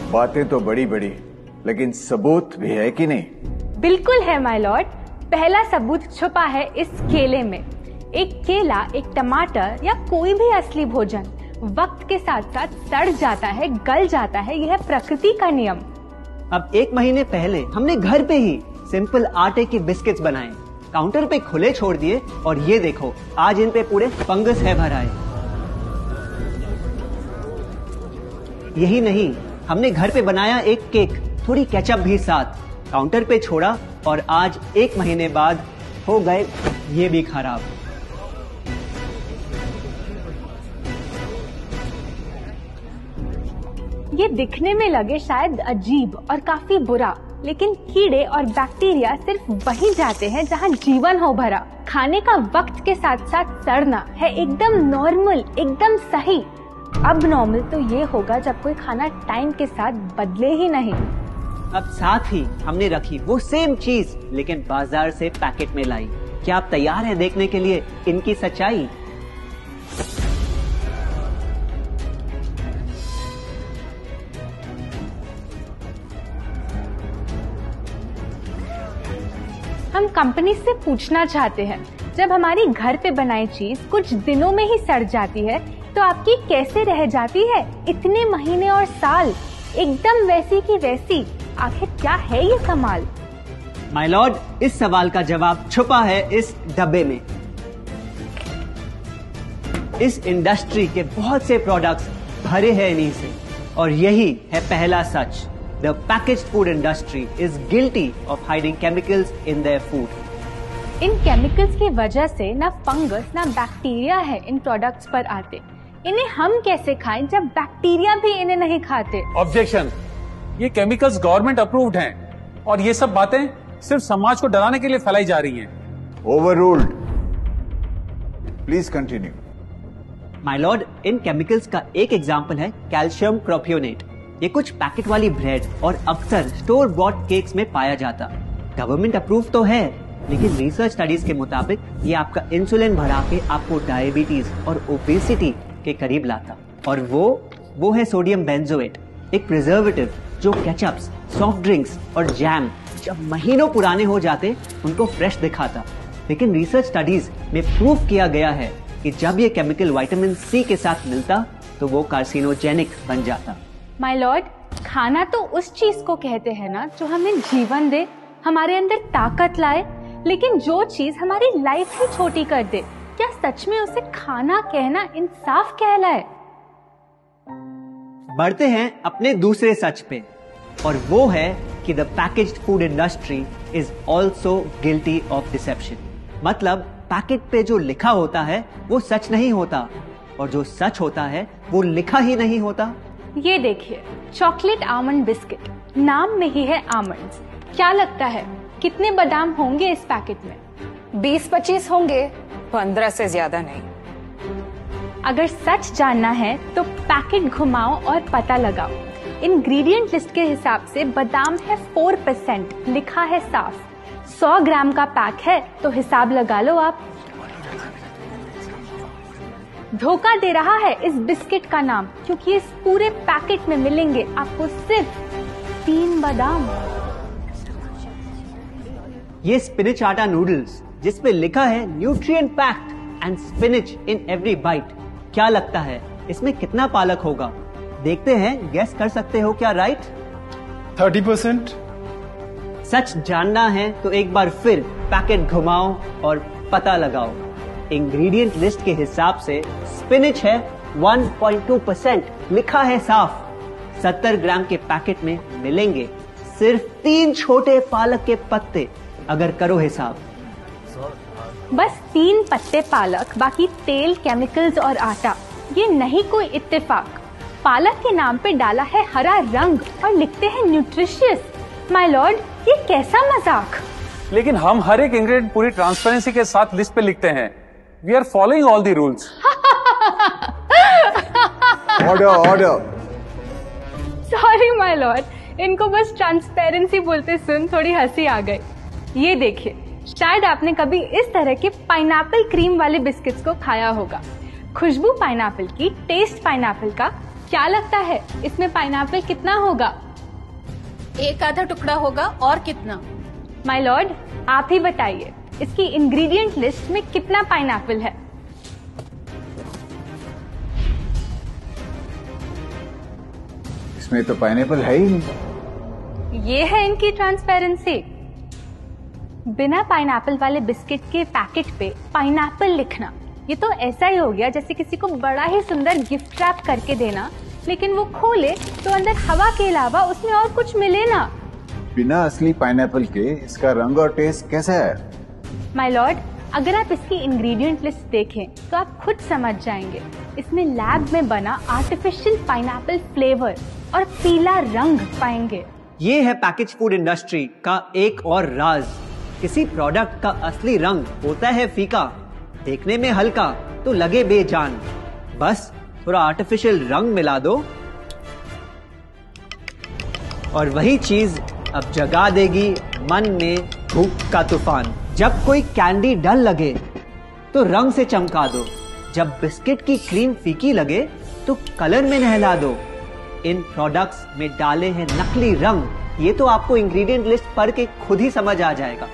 बातें तो बड़ी बड़ी, लेकिन सबूत भी है कि नहीं? बिल्कुल है माय लॉर्ड। पहला सबूत छुपा है इस केले में। एक केला, एक टमाटर या कोई भी असली भोजन वक्त के साथ साथ सड़ जाता है, गल जाता है। यह प्रकृति का नियम। अब 1 महीने पहले हमने घर पे ही सिंपल आटे की बिस्किट्स बनाए, काउंटर पे खुले छोड़ दिए और ये देखो आज इन पे पूरे फंगस है भरा है। यही नहीं, हमने घर पे बनाया एक केक, थोड़ी केचप भी साथ, काउंटर पे छोड़ा और आज 1 महीने बाद हो गए ये भी खराब। ये दिखने में लगे शायद अजीब और काफी बुरा, लेकिन कीड़े और बैक्टीरिया सिर्फ वहीं जाते हैं जहां जीवन हो भरा। खाने का वक्त के साथ साथ सड़ना है एकदम नॉर्मल, एकदम सही। अब नॉर्मल तो ये होगा जब कोई खाना टाइम के साथ बदले ही नहीं। अब साथ ही हमने रखी वो सेम चीज, लेकिन बाजार से पैकेट में लाई। क्या आप तैयार हैं देखने के लिए इनकी सच्चाई? हम कंपनी से पूछना चाहते हैं, जब हमारी घर पे बनाई चीज कुछ दिनों में ही सड़ जाती है तो आपकी कैसे रह जाती है इतने महीने और साल, एकदम वैसी की वैसी? आखिर क्या है ये कमाल? माय लॉर्ड, इस सवाल का जवाब छुपा है इस डब्बे में। इस इंडस्ट्री के बहुत से प्रोडक्ट्स भरे हैं इन्हीं से, और यही है पहला सच। The packaged food industry is guilty of hiding chemicals in their food. In chemicals की वजह से ना फंगस ना बैक्टीरिया है इन प्रोडक्ट्स पर आते। इन्हें हम कैसे खाएं जब बैक्टीरिया भी इन्हें नहीं खाते? ऑब्जेक्शन, ये केमिकल्स गवर्नमेंट अप्रूव्ड हैं और ये सब बातें सिर्फ समाज को डराने के लिए फैलाई जा रही हैं। Overruled. Please continue. My Lord, in chemicals का एक एग्जांपल है कैल्शियम प्रोपियोनेट। ये कुछ पैकेट वाली ब्रेड और अक्सर स्टोर बॉट केक्स में पाया जाता। गवर्नमेंट अप्रूव तो है, लेकिन रिसर्च स्टडीज के मुताबिक ये आपका इंसुलिन बढ़ा के आपको डायबिटीज और ओबेसिटी के करीब लाता। और वो है सोडियम बेंजोएट, एक प्रिजर्वेटिव जो केचप्स, सॉफ्ट ड्रिंक्स और जैम जब महीनों पुराने हो जाते उनको फ्रेश दिखाता। लेकिन रिसर्च स्टडीज में प्रूव किया गया है कि जब ये केमिकल विटामिन सी के साथ मिलता तो वो कार्सिनोजेनिक बन जाता। माय लॉर्ड, खाना तो उस चीज को कहते हैं ना जो हमें जीवन दे, हमारे अंदर ताकत लाए, लेकिन जो चीज हमारी लाइफ ही छोटी कर दे, क्या सच में उसे खाना कहना इंसाफ कहलाए? बढ़ते हैं अपने दूसरे सच पे, और वो है कि the packaged food industry is also guilty of deception. मतलब पैकेट पे जो लिखा होता है वो सच नहीं होता, और जो सच होता है वो लिखा ही नहीं होता। ये देखिए, चॉकलेट आमंड बिस्किट, नाम में ही है आमंड्स। क्या लगता है कितने बादाम होंगे इस पैकेट में? 20-25 होंगे, 15 से ज्यादा नहीं। अगर सच जानना है तो पैकेट घुमाओ और पता लगाओ। इंग्रेडिएंट लिस्ट के हिसाब से बादाम है 4%, लिखा है साफ। 100 ग्राम का पैक है तो हिसाब लगा लो आप। धोखा दे रहा है इस बिस्किट का नाम, क्योंकि इस पूरे पैकेट में मिलेंगे आपको सिर्फ 3 बादाम। ये स्पिनच आटा नूडल्स जिसपे लिखा है nutrient packed and spinach in every bite. क्या लगता है इसमें कितना पालक होगा? देखते हैं, गेस कर सकते हो क्या राइट? 30%। सच जानना है तो एक बार फिर पैकेट घुमाओ और पता लगाओ। इंग्रेडिएंट लिस्ट के हिसाब से स्पिनच है 1.2%, लिखा है साफ। 70 ग्राम के पैकेट में मिलेंगे सिर्फ 3 छोटे पालक के पत्ते। अगर करो हिसाब, बस 3 पत्ते पालक, बाकी तेल, केमिकल्स और आटा। ये नहीं कोई इत्तेफाक। पालक के नाम पे डाला है हरा रंग और लिखते हैं न्यूट्रिशियस। माय लॉर्ड, ये कैसा मजाक? लेकिन हम हर एक इंग्रेडिएंट पूरी ट्रांसपेरेंसी के साथ लिस्ट पे लिखते हैं। We are following all the rules. Order. Sorry my lord, इनको बस ट्रांसपेरेंसी बोलते सुन थोड़ी हंसी आ गई। ये देखिए, शायद आपने कभी इस तरह के पाइनएप्पल क्रीम वाले बिस्किट्स को खाया होगा। खुशबू पाइनएप्पल की, टेस्ट पाइनएप्पल का, क्या लगता है इसमें पाइनएप्पल कितना होगा? एक आधा टुकड़ा होगा, और कितना? माय लॉर्ड, आप ही बताइए, इसकी इंग्रेडिएंट लिस्ट में कितना पाइनएप्पल है? इसमें तो पाइनएप्पल है ही नहीं। ये है इनकी ट्रांसपेरेंसी। बिना पाइनएप्पल वाले बिस्किट के पैकेट पे पाइनएप्पल लिखना, ये तो ऐसा ही हो गया जैसे किसी को बड़ा ही सुंदर गिफ्ट रैप करके देना, लेकिन वो खोले तो अंदर हवा के अलावा उसमें और कुछ मिले ना। बिना असली पाइनएप्पल के इसका रंग और टेस्ट कैसा है? माय लॉर्ड, अगर आप इसकी इंग्रेडिएंट लिस्ट देखें तो आप खुद समझ जाएंगे। इसमें लैब में बना आर्टिफिशियल पाइनएप्पल फ्लेवर और पीला रंग पाएंगे। ये है पैकेज फूड इंडस्ट्री का एक और राज। किसी प्रोडक्ट का असली रंग होता है फीका, देखने में हल्का तो लगे बेजान। बस थोड़ा आर्टिफिशियल रंग मिला दो और वही चीज अब जगा देगी मन में भूख का तूफान। जब कोई कैंडी डल लगे तो रंग से चमका दो, जब बिस्किट की क्रीम फीकी लगे तो कलर में नहला दो। इन प्रोडक्ट्स में डाले हैं नकली रंग, ये तो आपको इंग्रेडिएंट लिस्ट पढ़ के खुद ही समझ आ जाएगा,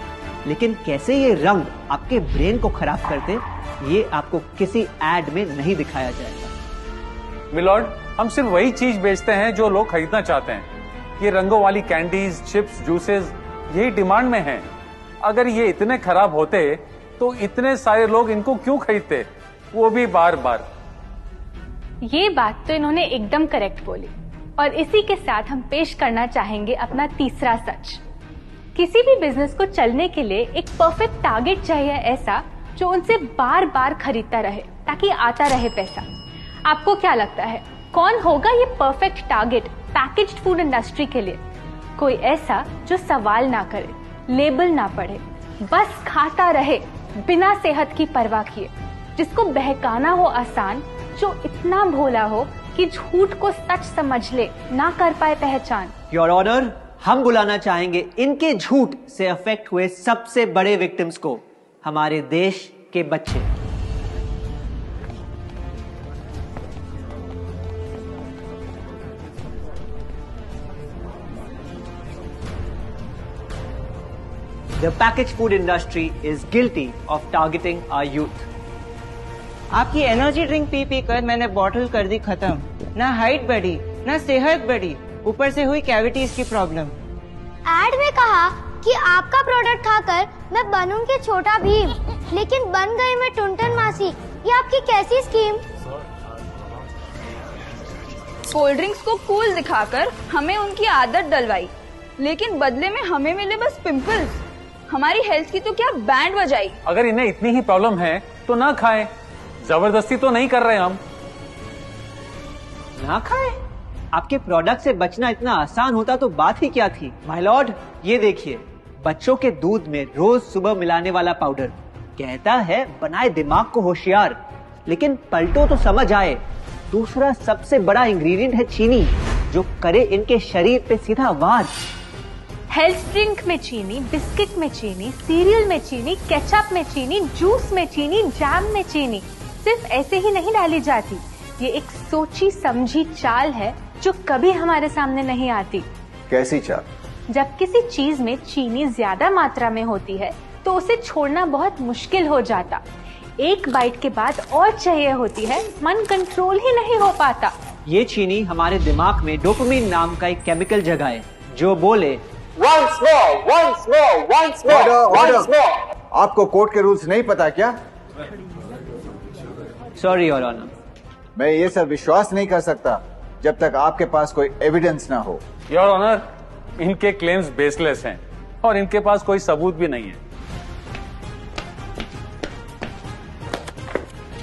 लेकिन कैसे ये रंग आपके ब्रेन को खराब करते, ये आपको किसी एड में नहीं दिखाया जाएगा। मिलॉर्ड, हम सिर्फ वही चीज बेचते हैं जो लोग खरीदना चाहते हैं। ये रंगों वाली कैंडीज, चिप्स, जूसेस यही डिमांड में हैं। अगर ये इतने खराब होते तो इतने सारे लोग इनको क्यों खरीदते, वो भी बार बार। ये बात तो इन्होंने एकदम करेक्ट बोली, और इसी के साथ हम पेश करना चाहेंगे अपना तीसरा सच। किसी भी बिजनेस को चलने के लिए एक परफेक्ट टारगेट चाहिए, ऐसा जो उनसे बार बार खरीदता रहे ताकि आता रहे पैसा। आपको क्या लगता है कौन होगा ये perfect target packaged food industry के लिए? कोई ऐसा जो सवाल ना करे, लेबल ना पढ़े, बस खाता रहे बिना सेहत की परवाह किए, जिसको बहकाना हो आसान, जो इतना भोला हो कि झूठ को सच समझ ले, ना कर पाए पहचान। योर ऑनर, हम बुलाना चाहेंगे इनके झूठ से अफेक्ट हुए सबसे बड़े विक्टिम्स को, हमारे देश के बच्चे। The packaged food industry is guilty of targeting our youth. आपकी एनर्जी ड्रिंक पी पी कर मैंने बॉटल कर दी खत्म। ना हाइट बढ़ी, ना सेहत बढ़ी, ऊपर से हुई कैविटीज की प्रॉब्लम। एड में कहा कि आपका प्रोडक्ट खाकर मैं बनूंगी छोटा भीम, लेकिन बन गई मैं टुनटन मासी। ये आपकी कैसी स्कीम? कोल्ड ड्रिंक्स को कूल दिखाकर हमें उनकी आदत डलवाई, लेकिन बदले में हमें मिले बस पिंपल्स। हमारी हेल्थ की तो क्या बैंड बजाई। अगर इन्हें इतनी ही प्रॉब्लम है तो ना खाएं, जबरदस्ती तो नहीं कर रहे हम। ना खाएं? आपके प्रोडक्ट से बचना इतना आसान होता तो बात ही क्या थी। माय लॉर्ड, ये देखिए, बच्चों के दूध में रोज सुबह मिलाने वाला पाउडर कहता है बनाए दिमाग को होशियार, लेकिन पलटो तो समझ आए। दूसरा सबसे बड़ा इंग्रेडिएंट है चीनी, जो करे इनके शरीर पे सीधा वार। हेल्थ ड्रिंक में चीनी, बिस्किट में चीनी, सीरियल में चीनी, केचप में चीनी, जूस में चीनी, जैम में चीनी सिर्फ ऐसे ही नहीं डाली जाती। ये एक सोची समझी चाल है जो कभी हमारे सामने नहीं आती। कैसी चाल? जब किसी चीज में चीनी ज्यादा मात्रा में होती है तो उसे छोड़ना बहुत मुश्किल हो जाता। एक बाइट के बाद और चाहिए होती है, मन कंट्रोल ही नहीं हो पाता। ये चीनी हमारे दिमाग में डोपामिन नाम का एक केमिकल जगाए, जो बोले once more, once more. आपको कोर्ट के रूल्स नहीं पता क्या? Sorry your honour. मैं ये सब विश्वास नहीं कर सकता जब तक आपके पास कोई एविडेंस ना हो। योर ऑनर, इनके क्लेम्स बेसलेस हैं और इनके पास कोई सबूत भी नहीं है।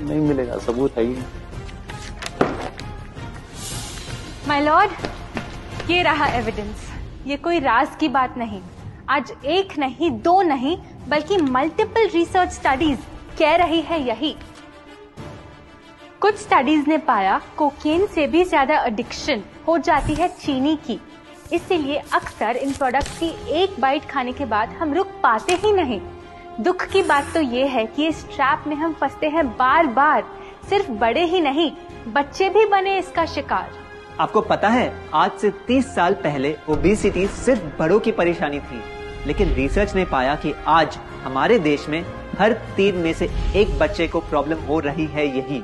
नहीं मिलेगा, सबूत है ही नहीं। माय लॉर्ड, ये रहा एविडेंस। ये कोई राज की बात नहीं। आज एक नहीं, दो नहीं, बल्कि मल्टीपल रिसर्च स्टडीज कह रही है यही। कुछ स्टडीज ने पाया कोकेन से भी ज्यादा एडिक्शन हो जाती है चीनी की। इसीलिए अक्सर इन प्रोडक्ट्स की एक बाइट खाने के बाद हम रुक पाते ही नहीं। दुख की बात तो ये है कि इस ट्रैप में हम फंसते हैं बार बार। सिर्फ बड़े ही नहीं, बच्चे भी बने इसका शिकार। आपको पता है, आज से 30 साल पहले ओबेसिटी सिर्फ बड़ों की परेशानी थी, लेकिन रिसर्च ने पाया कि आज हमारे देश में हर 3 में से 1 बच्चे को प्रॉब्लम हो रही है यही।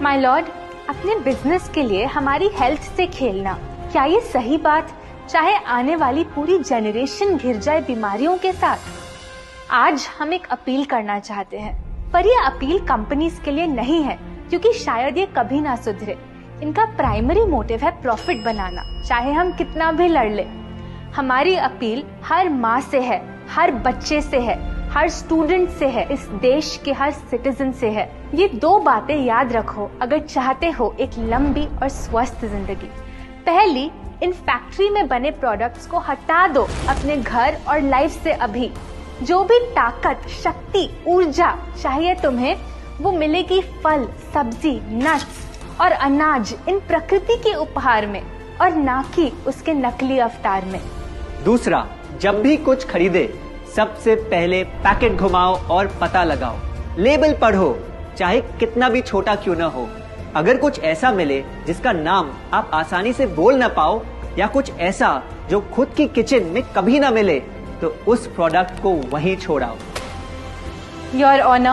माय लॉर्ड, अपने बिजनेस के लिए हमारी हेल्थ से खेलना, क्या ये सही बात, चाहे आने वाली पूरी जनरेशन घिर जाए बीमारियों के साथ? आज हम एक अपील करना चाहते हैं, पर यह अपील कंपनीज के लिए नहीं है, क्योंकि शायद ये कभी ना सुधरे। इनका प्राइमरी मोटिव है प्रॉफिट बनाना, चाहे हम कितना भी लड़ ले। हमारी अपील हर माँ से है, हर बच्चे से है, हर स्टूडेंट से है, इस देश के हर सिटीजन से है। ये 2 बातें याद रखो अगर चाहते हो एक लंबी और स्वस्थ जिंदगी। पहली, इन फैक्ट्री में बने प्रोडक्ट्स को हटा दो अपने घर और लाइफ से अभी। जो भी ताकत, शक्ति, ऊर्जा चाहिए तुम्हें, वो मिलेगी फल, सब्जी, नट्स और अनाज इन प्रकृति के उपहार में, और ना कि उसके नकली अवतार में। दूसरा, जब भी कुछ खरीदे सबसे पहले पैकेट घुमाओ और पता लगाओ, लेबल पढ़ो, चाहे कितना भी छोटा क्यों ना हो। अगर कुछ ऐसा मिले जिसका नाम आप आसानी से बोल ना पाओ, या कुछ ऐसा जो खुद की किचन में कभी ना मिले, तो उस प्रोडक्ट को वहीं छोड़ाओ। Your honour,